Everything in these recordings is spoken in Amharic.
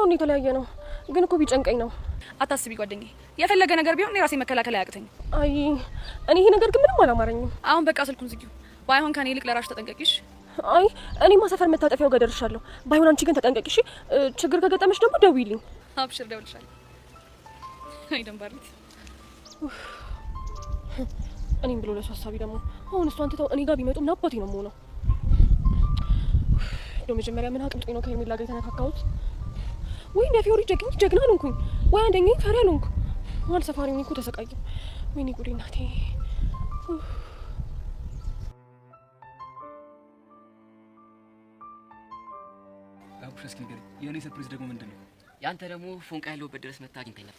እኮ የተለያየ ነው ግን እኮ ቢጨንቀኝ ነው አታስቢ ጓደኛዬ የፈለገ ነገር ቢሆን እኔ ራሴ መከላከል አያቅተኝ አይ እኔ ይሄ ነገር ግን ምንም አላማረኝም አሁን በቃ ስልኩን ዝጊው ባይሆን ከኔ ይልቅ ለራስሽ ተጠንቀቂሽ አይ እኔ ማሰፈር መታጠፊያው ጋር ደርሻለሁ ባይሆን አንቺ ግን ተጠንቀቂሽ ችግር ከገጠመሽ ደግሞ ደውይልኝ አብሽር ደውልሻለሁ አይ ደንባሪት እኔም ብሎ ለሱ ሐሳቢ ደግሞ አሁን እሷ አንተ እኔ ጋር ቢመጡ ምን አባቴ ነው የምሆነው መጀመሪያ ምን አቅምጦኝ ነው ከሄርሜላ ጋር የተነካካሁት ወይ እንደ ፊዮሪ ጀግና አልሆንኩኝ ወይ አንደኛዬ ፈሪ አልሆንኩ ዋል ሰፋሪው እኮ ተሰቃየሁ ወይኔ ጉዴ እናቴ አቡሽ እስኪ ንገረኝ የኔ ሰርፕራይዝ ደግሞ ምንድነው ያንተ ደግሞ ፎንቃ ያለውበት ድረስ መታ አግኝተኛል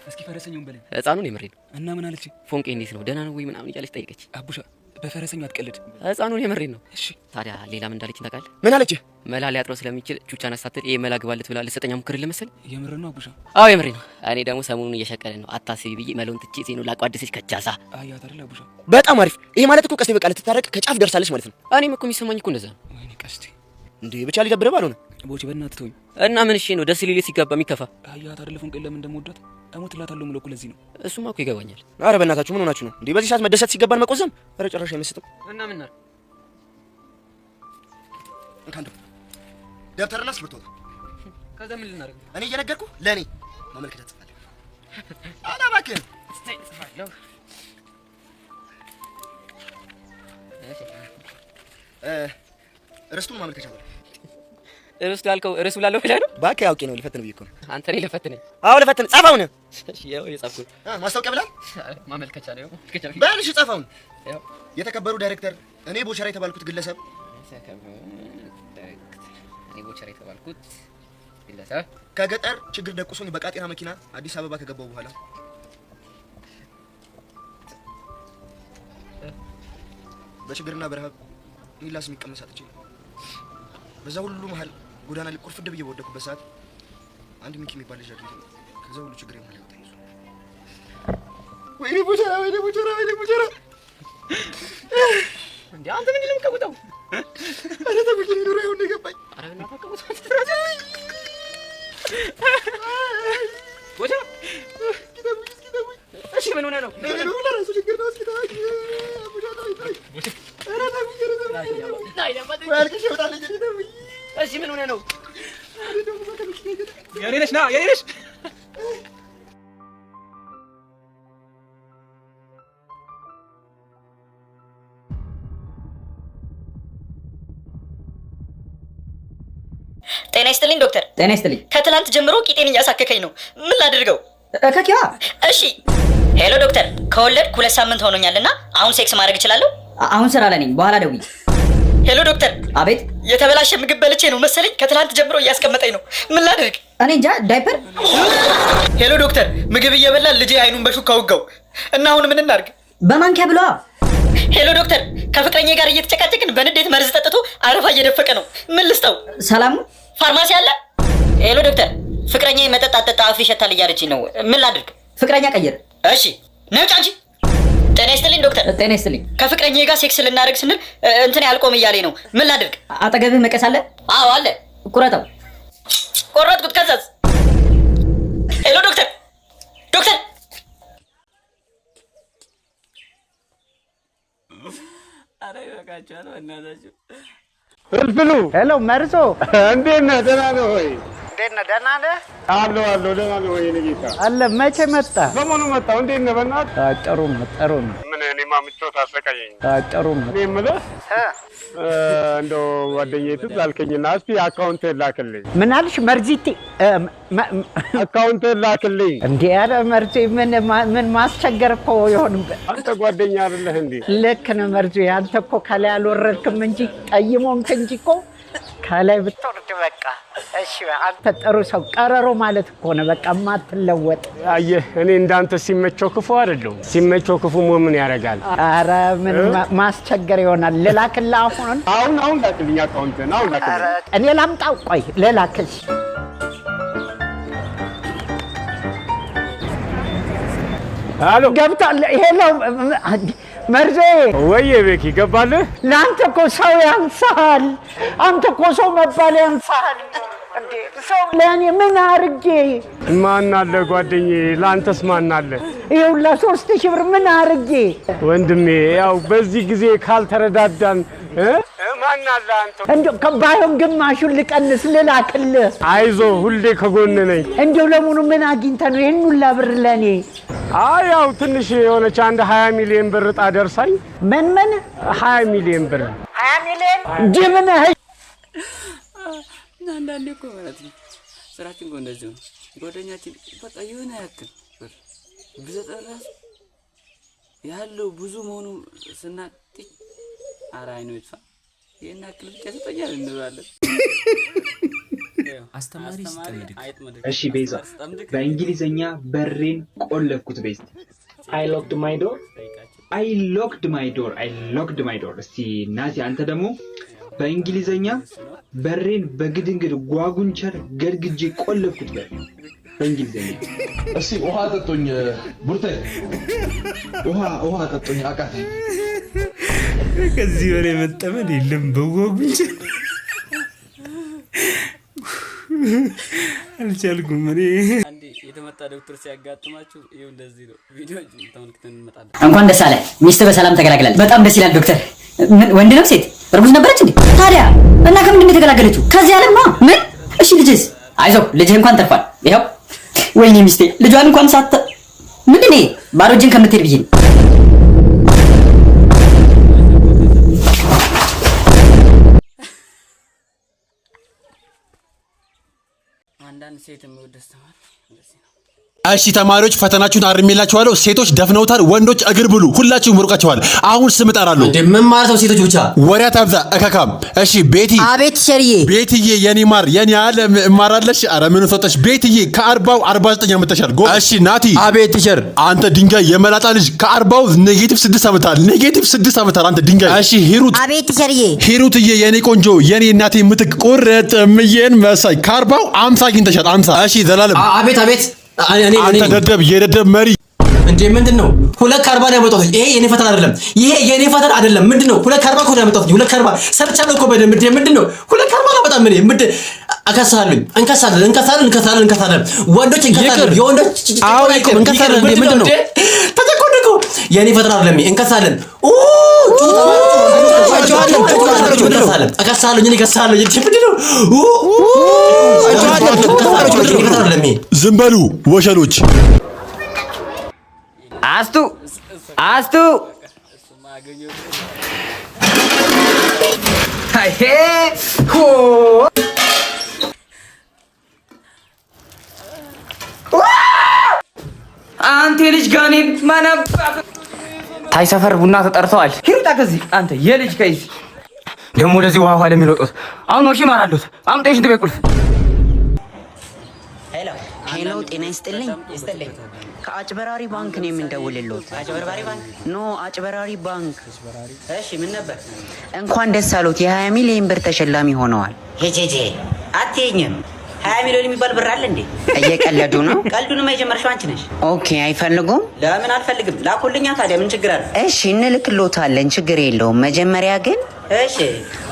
እስኪ ፈረሰኛውን በለኝ ህፃኑን የምሬን እና ምን አለች ፎንቄ እንዴት ነው ደህና ነው ወይ ምናምን እያለች ጠይቀች አቡሻ በፈረሰኛው አትቀልድ ህፃኑን የምሬን ነው እሺ ታዲያ ሌላ ምን እንዳለች ታውቃለህ ምን አለች መላ ሊያጥረው ስለሚችል ቹቻን አሳተል ይሄ መላ ግባለት ብላ ለሰጠኛ ሙከራ ለመሰል የምር ነው አቡሻ አዎ የምሬን ነው እኔ ደግሞ ሰሞኑን እየሸቀለ ነው አታስቢ ብዬ መሎን ትቼ ሴኑ ላቋደሰች ከጃዛ አያት አይደል አቡሻ በጣም አሪፍ ይሄ ማለት እኮ ቀስቴ በቃ ልትታረቅ ከጫፍ ደርሳለች ማለት ነው እኔም እኮ የሚሰማኝ እኮ እንደዛ ነው ወይኔ ቀስቴ እንዴ ብቻ ሊደብረው ባልሆነ ቦቼ በእናትህ ተወኝ እና ምን እሺ ነው ደስ ሊል ሲገባ የሚከፋ አያት አይደል ፎንቄን ለምን እንደምወዳት እሞትላታለሁ ምለው እኮ ለዚህ ነው እሱማ እኮ ይገባኛል አረ በእናታችሁ ምን ሆናችሁ ነው እንዴ በዚህ ሰዓት መደሰት ሲገባን መቆዘም አረ ጨራሽ አይመስጥም እና ምን ነው እንካንተ ደብተርና እስክሪብቶ ከዛ ምን ልናደርግ እኔ እየነገርኩ ለኔ ማመልከቻ ጽፋለሁ አላባክህ ጽፋለሁ ርስቱን ማመልከቻ ነው እርስቱ ያልከው እርሱ ብላለሁ ብለህ ነው ባክ ያውቂ ነው ልፈትን ብዬ እኮ ነው አንተ ነህ ልፈትን አዎ ልፈትን ጻፋውን እሺ ያው የጻፍኩት ማስታወቂያ ብላ ማመልከቻ ነው ማመልከቻ ባልሽ ጻፋውን ያው የተከበሩ ዳይሬክተር እኔ ቦቸራ የተባልኩት ግለሰብ እኔ ቦቸራ የተባልኩት ግለሰብ ከገጠር ችግር ደቁሶኝ በቃጤና መኪና አዲስ አበባ ከገባው በኋላ በችግርና በረሃብ ሚላስ የሚቀመሳት እቺ በዛ ሁሉ መሃል ጎዳና ላይ ቁርፍድ ብዬ ወደኩበት ሰዓት አንድ ሚኪ የሚባል ልጅ አግኝቶ ከዛ ሁሉ ችግር የማለ ያወጣኝ ወይኔ ቦቸራ እንዴ አንተ ምን ልምቀውጣው አረ ተብዬ ኑሮ ይሁን ይገባኝ አረ እና ተቀውጣው ቦቸራ እሺ ምን ሆነ ነው ነው ለራሱ ችግር ነው እስኪ ታውቂ አረ ተብዬ እሺ ምን ሆነ ነው የኔ ነሽ ና የኔ ነሽ ጤና ይስጥልኝ ዶክተር ጤና ይስጥልኝ ከትላንት ጀምሮ ቂጤን እያሳከከኝ ነው ምን ላድርገው ከኪያ እሺ ሄሎ ዶክተር ከወለድኩ 2 ሳምንት ሆኖኛልና አሁን ሴክስ ማድረግ እችላለሁ አሁን ስራ ላይ ነኝ በኋላ ደውይ ሄሎ ዶክተር አቤት የተበላሸ ምግብ በልቼ ነው መሰለኝ ከትላንት ጀምሮ እያስቀመጠኝ ነው ምን ላድርግ እኔ እንጃ ዳይፐር ሄሎ ዶክተር ምግብ እየበላ ልጄ አይኑን በሹካ ወጋው እና አሁን ምን እናድርግ በማንኪያ ብለዋ ሄሎ ዶክተር ከፍቅረኛዬ ጋር እየተጨቃጨቅን በንዴት መርዝ ጠጥቶ አረፋ እየደፈቀ ነው ምን ልስጠው ሰላሙ ፋርማሲ አለ ሄሎ ዶክተር ፍቅረኛዬ መጠጥ አጠጣ አፍ ይሸታል እያለችኝ ነው ምን ላድርግ ፍቅረኛ ቀይር እሺ ነውጭ አንቺ ጤና ይስጥልኝ ዶክተር ጤና ይስጥልኝ ከፍቅረኛዬ ጋር ሴክስ ልናደርግ ስንል እንትን ያልቆም እያለኝ ነው ምን ላድርግ አጠገብህ መቀስ አለ አዎ አለ ቁረጠው ቆረጥኩት ከዛዝ ሄሎ ዶክተር አረ ይበቃችኋል በእናታችሁ ፍልፍሉ ሄሎ መርሶ እንዴት ነህ? ደህና ነህ ወይ? እንዴት ነህ? ደህና ነህ? አለሁ ደህና ነህ ወይ? የእኔ ጌታ አለ መቼ መጣ? ሰሞኑን መጣሁ። እንዴት ነህ? በእናትህ ጥሩ ነው። ምን እኔማ ምቾት አሰቃየኝ። ጥሩ ነው። እኔ የምልህ እንደው ጓደኛዬ ትዝ አልከኝና እስኪ አካውንትህን ላክልኝ። ምን አልሽ መርዚቲ? አካውንትህን ላክልኝ። እንዴ ኧረ መርዚ ምን ማስቸገር እኮ ይሆንብህ። አንተ ጓደኛ አይደለህ እንዴ? ልክ ነህ መርዚ። አንተ እኮ ከላይ አልወረድክም እንጂ ጠይሞንክ እንጂ እኮ ከላይ ብትወርድ በቃ እሺ አንተ ጥሩ ሰው ቀረሮ ማለት እኮ ነው በቃ ማትለወጥ አየህ እኔ እንዳንተ ሲመቸው ክፉ አይደለም ሲመቸው ክፉ ምን ያደርጋል ኧረ ምን ማስቸገር ይሆናል ልላክልህ አሁን ላክልኝ አካውንትን አሁን ላክልኝ እኔ ላምጣው ቆይ ልላክልሽ አሎ ገብቷል ይሄ ነው መርዜ ወይ ቤኪ ገባልህ ላንተ እኮ ሰው ያንሳል አንተ እኮ ሰው መባል ያንሳል ሰው ለእኔ ምን አርጌ? ማን አለ ጓደኛዬ? ለአንተስ ማን አለ? ይኸውላ 3000 ብር ምን አርጌ? ወንድሜ ያው በዚህ ጊዜ ካልተረዳዳን ማን አለ አንተ? እንደው ከባይሆን ግማሹን ልቀንስ ልላክልህ። አይዞ ሁሌ ከጎን ነኝ። እንደው ለሙሉ ምን አግኝተህ ነው ይሄን ሁላ ብር ለኔ? ያው ትንሽ የሆነች አንድ 20 ሚሊዮን ብር ዕጣ ደርሳኝ። ምን 20 ሚሊዮን ብር 20 ሚሊዮን ጅብ ነህ። አንዳንዴ እኮ ማለት ነው ስራችን እኮ እንደዚህ ነው። ጓደኛችን በቃ የሆነ ያክል ብር ብዘጠራ ያለው ብዙ መሆኑ ስናጥይ አራይ ነው ይጥፋ የና ያክል ብቻ ተጠያለ እንላለን። አስተማሪ ሲጠምድ እሺ ቤዛ በእንግሊዘኛ በሬን ቆለፍኩት ቤስት I locked my door እስቲ ናቲ አንተ ደግሞ በእንግሊዘኛ በሬን በግድንግድ ጓጉንቸር ገድግጄ ቆለፍኩት በእንግሊዘኛ እሺ ውሃ ጠጡኝ ቡርቴ ውሃ ጠጡኝ አቃቴ ከዚህ ወሬ መጠመድ የለም በጓጉንቸር አልቻልኩም እኔ አንዴ የተመጣ ዶክተር ሲያጋጥማችሁ ይሄው እንደዚህ ነው ቪዲዮ ተመልክተን እንመጣለን። እንኳን ደስ አለ ሚስት በሰላም ተገላግላለች። በጣም ደስ ይላል ዶክተር። ምን ወንድ ነው ሴት? እርጉዝ ነበረች እንዴ? ታዲያ እና ከምንድን ነው የተገላገለችው? ከዚህ ዓለም ነው ምን? እሺ ልጅስ? አይዞህ ልጅህ እንኳን ተርፏል። ይሄው ወይኔ ሚስቴ ልጇን እንኳን ሳተ ምንድን ነው ባዶ እጅን ከምትሄድ ብዬ አንዳንድ ሴት የሚወደስ ተማሪ እንደዚህ ነው። እሺ ተማሪዎች ፈተናችሁን አርሜላችኋለሁ። ሴቶች ደፍነውታል፣ ወንዶች እግር ብሉ። ሁላችሁም ወርቃችኋል። አሁን ስም እጠራለሁ። ምን ማለት ነው? ሴቶች ብቻ ወሬ አታብዛ እካካም። እሺ ቤቲ። አቤት ሸርዬ። ቤትዬ የኔ ማር የኔ ዓለም እማራለሽ። ኧረ ምን ወጣሽ ቤትዬ? ከ40 49 አመጣሻል። እሺ ናቲ። አቤት ቲቸር። አንተ ድንጋይ የመላጣ ልጅ ከ40 -6 አመጣል። -6 አመጣል አንተ ድንጋይ። እሺ ሂሩት። አቤት ቲቸርዬ። ሂሩትዬ የኔ ቆንጆ የኔ እናቴ ምትክ ቁርጥ ምየን መሳይ ከ40 50 አግኝተሻል። 50። እሺ ዘላለም። አቤት አንተ ደደብ የደደብ መሪ እንዴ ምንድነው? 240 ነው ያመጣሁት። ይሄ የኔ ፈተና አይደለም። ምንድነው? 240 እኮ ነው ያመጣሁት። 240 ሰርቻለሁ እኮ በደንብ። እንዴ ምንድነው? 240 ነው በጣም እንከሳለን። ወንዶች እንከሳለን። የወንዶች እንከሳለን። እንዴ ምንድነው? ተተኮደኩ የኔ ፈተና አይደለም። እንከሳለን። ዝም በሉ ወሸሎች። አስቱ አንተ ልጅ ጋኔን ማናባ ታይ ሰፈር ቡና ተጠርተዋል። ሂሩታ ከዚህ አንተ የልጅ ከዚህ ደግሞ ወደዚህ ውሃ ለሚለውጡት አሁን ወሽ ማራሉት አምጤሽ እንደ በቁልፍ ሄሎ ጤና ይስጥልኝ። ከአጭበራሪ ባንክ ነው የምንደውልልዎት። አጭበርባሪ ባንክ? ኖ አጭበራሪ ባንክ። እሺ ምን ነበር? እንኳን ደስ አሉት የ20 ሚሊዮን ብር ተሸላሚ ሆነዋል። ሄጄ አትይኝም። 20 ሚሊዮን የሚባል ብር አለ እንዴ? እየቀለዱ ነው። ቀልዱንማ የጀመርሽው አንቺ ነሽ። ኦኬ አይፈልጉም? ለምን አልፈልግም? ላኩልኛ ታዲያ ምን ችግር አለ? እሺ እንልክልዎታለን፣ ችግር የለውም። መጀመሪያ ግን እሺ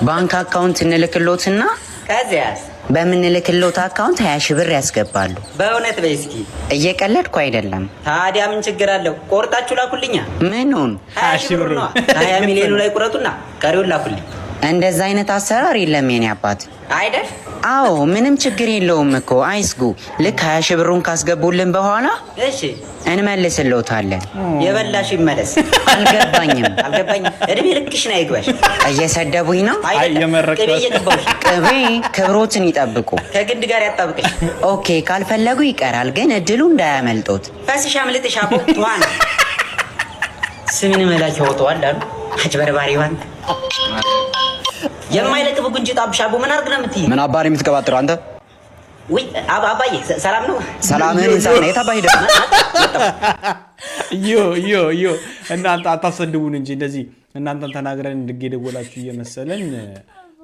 ባንክ አካውንት እንልክልዎትና ከዚያስ በምንልክልዎት አካውንት 20 ሺህ ብር ያስገባሉ። በእውነት በይ እስኪ። እየቀለድኩ አይደለም። ታዲያ ምን ችግር አለው? ቆርጣችሁ ላኩልኛ። ምኑን? 20 ሺህ ብር ነው። 20 ሚሊዮኑ ላይ ቁረጡና ቀሪውን ላኩልኝ። እንደዛ አይነት አሰራር የለም የኔ አባት አይደል? አዎ ምንም ችግር የለውም እኮ አይስጉ። ልክ 20 ሺህ ብሩን ካስገቡልን በኋላ እሺ እንመልስልዎታለን። የበላሽ ይመለስ። አልገባኝም። እድሜ ልክሽን አይግባሽ። እየሰደቡኝ ነው። ቅቤ እየቀባሁሽ። ቅቤ ክብሮትን ይጠብቁ፣ ከግንድ ጋር ያጣብቅሽ። ኦኬ ካልፈለጉ ይቀራል፣ ግን እድሉ እንዳያመልጦት። ፈስሽ አምልጥሽ አቦ ዋን ስምን መላክ ያወጣዋል አሉ አጭበርባሪ ባንክ። የማይለቅብ ጉንጭ ጣብሽ አቦ ምን አርግ ነው የምትይ? ምን አባሪ የምትቀባጥረው አንተ? ወይ አባዬ ሰላም ነው? ሰላምህን እንሳና የታባይ ደግሞ ዮ እናንተ አታሰድቡን እንጂ እንደዚህ እናንተን ተናግረን እንድገደወላችሁ እየመሰለን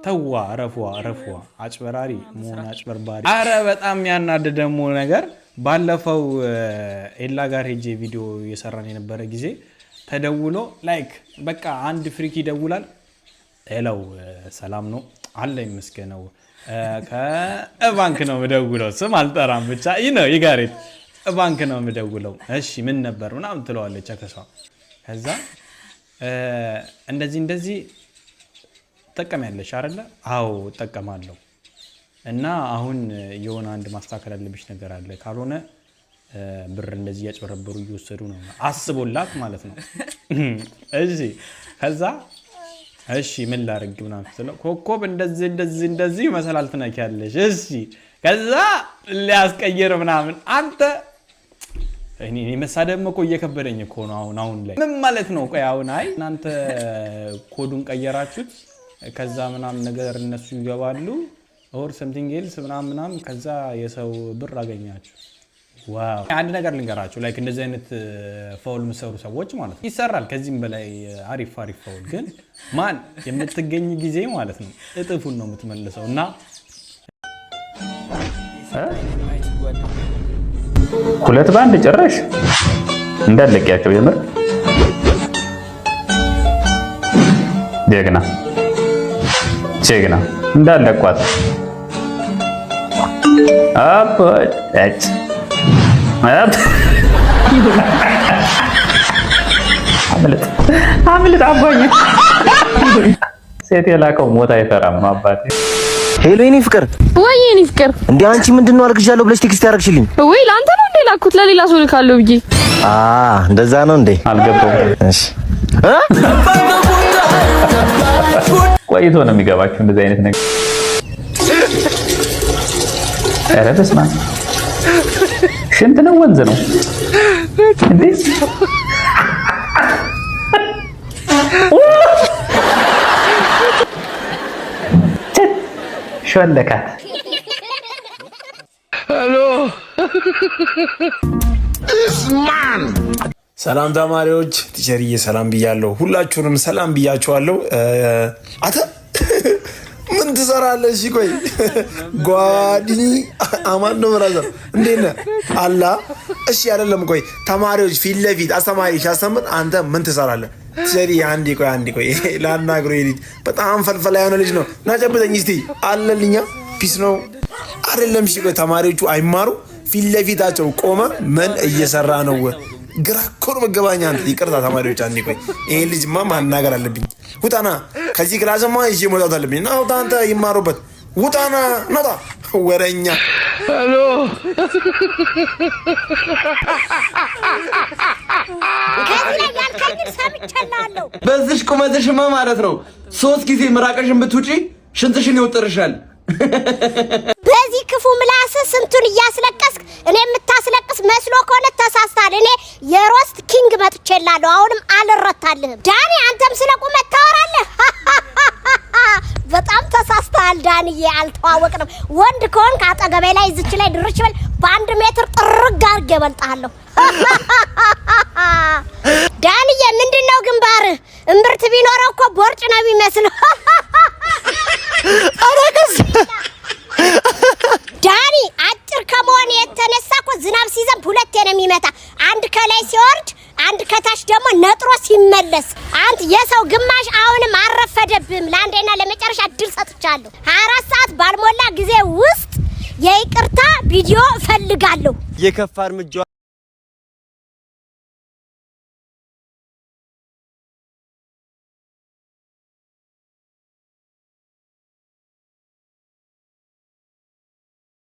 ተዋ። ረፏ አጭበራሪ መሆን አጭበርባሪ። አረ በጣም ያናደደሞ ነገር ባለፈው ኤላ ጋር ሄጄ ቪዲዮ እየሰራን የነበረ ጊዜ ተደውሎ ላይክ በቃ አንድ ፍሪክ ይደውላል። ሄሎ ሰላም ነው አለ ይመስገነው ከባንክ ነው የምደውለው። ስም አልጠራም ብቻ ነው ይጋሬት ባንክ ነው የምደውለው። እሺ ምን ነበር ምናምን ትለዋለች አከሷ። ከዛ እንደዚህ ተጠቀሚያለሽ አይደለ? አዎ እጠቀማለሁ። እና አሁን የሆነ አንድ ማስተካከል ያለብሽ ነገር አለ፣ ካልሆነ ብር እንደዚህ ያጭበረበሩ እየወሰዱ ነው። አስቦላት ማለት ነው። እሺ ከዛ እሺ ምን ላድርግ ምናምን ስትለው ኮከብ እንደዚህ መሰላል ትነኪያለሽ። እሺ ከዛ ሊያስቀይር ምናምን አንተ እኔ መሳደብ እኮ እየከበደኝ እኮ ነው አሁን ላይ ምን ማለት ነው? ቆይ አሁን አይ እናንተ ኮዱን ቀየራችሁት ከዛ ምናምን ነገር እነሱ ይገባሉ ኦር ሰምቲንግ ኤልስ ምናምን ከዛ የሰው ብር አገኛችሁ። ዋው አንድ ነገር ልንገራችሁ፣ ላይክ እንደዚህ አይነት ፋውል የምትሰሩ ሰዎች ማለት ነው ይሰራል ከዚህም በላይ አሪፍ ፋውል፣ ግን ማን የምትገኝ ጊዜ ማለት ነው እጥፉን ነው የምትመልሰው። እና ሁለት ባንድ ጭራሽ እንዳለቂያቸው የምር ጀግና እንዳለቋት አባጭ አምልጥ አባዬ ሴት የላከው ሞት አይፈራም ነው አባቴ። ሄሎ የኔ ፍቅር። ወይ የኔ ፍቅር እንዴ አንቺ ምንድነው አልክሻለሁ ብለሽ ቴክስት ያደረግሽልኝ? ወይ ላንተ ነው እንዴ ላኩት? ለሌላ ሰው ልካለሁ ብዬ። እንደዛ ነው እንዴ? አልገባውም። እሺ ቆይቶ ነው የሚገባችሁ እንደዚህ አይነት ነገር። ኧረ በስመ አብ ሽንት ነው ወንዝ ነው እንዴ? ሾለካት። ሄሎ ሰላም ተማሪዎች፣ ቲቸርዬ ሰላም ብያለሁ። ሁላችሁንም ሰላም ብያችኋለሁ። አተ ምን ትሰራለህ? እሺ ቆይ ጓደኒ አማን ነው ብራዘር፣ እንዴት ነህ? አላ እሺ አይደለም። ቆይ ተማሪዎች ፊት ለፊት አስተማሪ ሲያስተምር አንተ ምን ትሰራለህ? ቲቸርዬ አንዴ ቆይ ላናግረው። ልጅ በጣም ፈልፈላ የሆነ ልጅ ነው። ናጨብጠኝ እስቲ አለልኛ። ፒስ ነው አይደለም? እሺ ቆይ ተማሪዎቹ አይማሩ ፊት ለፊታቸው ቆመ ምን እየሰራ ነው? ግራ እኮ ነው መገባኛ። አንተ ይቅርታ ተማሪዎች፣ አንዴ ቆይ ይሄን ልጅማ ማናገር አለብኝ። ውጣና ከዚህ ክላስማ ይዤ መውጣት አለብኝ። ና ውጣ አንተ ይማሩበት። ውጣና ነጣ ወረኛ። ሄሎ በዚህ ቁመትሽማ ማለት ነው 3 ጊዜ ምራቅሽን ብትውጪ ሽንትሽን ይወጥርሻል። በዚህ ክፉ ምላስ ስንቱን እያስለቀስክ እኔ የምታስለቅስ መስሎ ከሆነ ተሳስተሃል። እኔ የሮስት ኪንግ መጥቼላለሁ። አሁንም አልረታልህም። ዳኒ አንተም ስለ ቁመት ታወራለህ። በጣም ተሳስተሃል ዳንዬ፣ አልተዋወቅንም። ወንድ ከሆንክ አጠገቤ ላይ እዚች ላይ ድርሽ በል፣ በ1 ሜትር ጥርግ አድርጌ እበልጥሃለሁ። ዳንዬ ምንድነው ግንባርህ? እምብርት ቢኖረው እኮ ቦርጭ ነው የሚመስለው። አረጋስ ዳኒ አጭር ከመሆን የተነሳ እኮ ዝናብ ሲዘንብ ሁለቴ ነው የሚመታ። አንድ ከላይ ሲወርድ፣ አንድ ከታች ደግሞ ነጥሮ ሲመለስ። አንተ የሰው ግማሽ አሁንም አረፈደብህም። ለአንዴና ለመጨረሻ እድል ሰጥቻለሁ። 24 ሰዓት ባልሞላ ጊዜ ውስጥ የይቅርታ ቪዲዮ እፈልጋለሁ። የከፋ እርምጃ